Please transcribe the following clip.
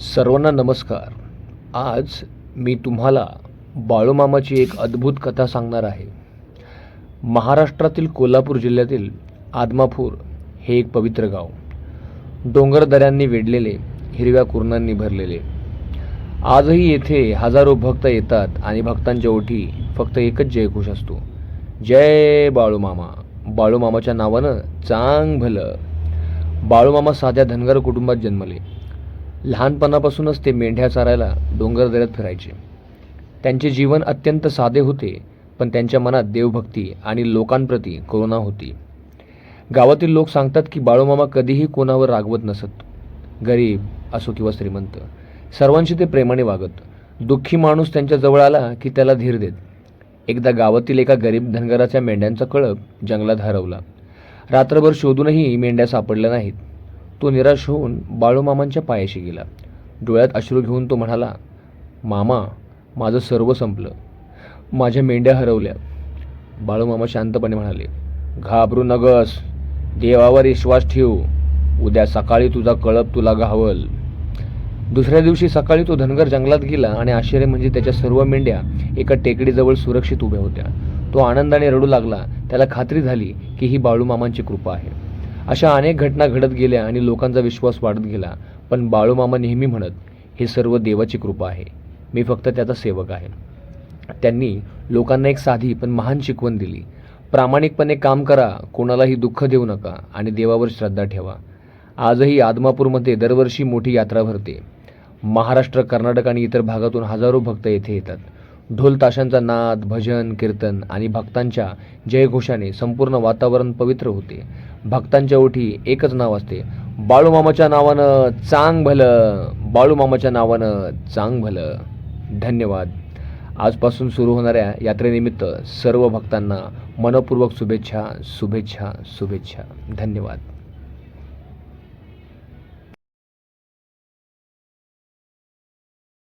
सर्वांना नमस्कार. आज मी तुम्हाला बाळूमामाची एक अद्भुत कथा सांगणार आहे. महाराष्ट्रातील कोल्हापूर जिल्ह्यातील आदमापूर हे एक पवित्र गाव, डोंगरदऱ्यांनी वेढलेले, हिरव्या कुरणांनी भरलेले. आजही येथे हजारो भक्त येतात आणि भक्तांच्या ओठी फक्त एकच जयघोष असतो, जय बाळूमामा. बाळूमामाच्या नावानं चांग भलं. बाळूमामा साध्या धनगर कुटुंबात जन्मले. लहानपणापासूनच ते मेंढ्या चारायला डोंगरदऱ्यात फिरायचे. त्यांचे जीवन अत्यंत साधे होते, पण त्यांच्या मनात देवभक्ती आणि लोकांप्रती करुणा होती. गावातील लोक सांगतात की बाळूमामा कधीही कोणावर रागवत नसत. गरीब असो किंवा श्रीमंत, सर्वांशी ते प्रेमाने वागत. दुःखी माणूस त्यांच्या जवळ आला की त्याला धीर देत. एकदा गावातील एका गरीब धनगराच्या मेंढ्यांचा कळप जंगलात हरवला. रात्रभर शोधूनही मेंढ्या सापडल्या नाहीत. तो निराश होऊन बाळूमामांच्या पायाशी गेला. डोळ्यात अश्रू घेऊन तो म्हणाला, मामा, माझं सर्व संपलं, माझ्या मेंढ्या हरवल्या. बाळूमामा शांतपणे म्हणाले, घाबरू नगस, देवावर विश्वास ठेव, उद्या सकाळी तुझा कळप तुला घावल. दुसऱ्या दिवशी सकाळी तो धनगर जंगलात गेला आणि आश्चर्य म्हणजे त्याच्या सर्व मेंढ्या एका टेकडीजवळ सुरक्षित उभ्या होत्या. तो आनंदाने रडू लागला. त्याला खात्री झाली की ही बाळूमामांची कृपा आहे. अशा अनेक घटना घडत गेल्या आणि लोकांचा विश्वास वाढत गेला. पण बाळूमामा नेहमी म्हणत, हे सर्व देवाची कृपा आहे, मी फक्त त्याचा सेवक आहे. त्यांनी लोकांना एक साधी पण महान शिकवण दिली. प्रामाणिकपणे काम करा, कोणालाही दुःख देऊ नका आणि देवावर श्रद्धा ठेवा. आजही आदमापूरमध्ये दरवर्षी मोठी यात्रा भरते. महाराष्ट्र, कर्नाटक आणि इतर भागातून हजारो भक्त येथे येतात. ढोल ताशांचा नाद, भजन, कीर्तन आणि भक्तांच्या जयघोषाने संपूर्ण वातावरण पवित्र होते. भक्तांच्या ओठी एकच नाव असते, बाळूमामाच्या नावानं चांग भलं, बाळूमामाच्या नावानं चांग भलं. धन्यवाद. आजपासून सुरू होणाऱ्या यात्रेनिमित्त सर्व भक्तांना मनपूर्वक शुभेच्छा, शुभेच्छा, शुभेच्छा. धन्यवाद.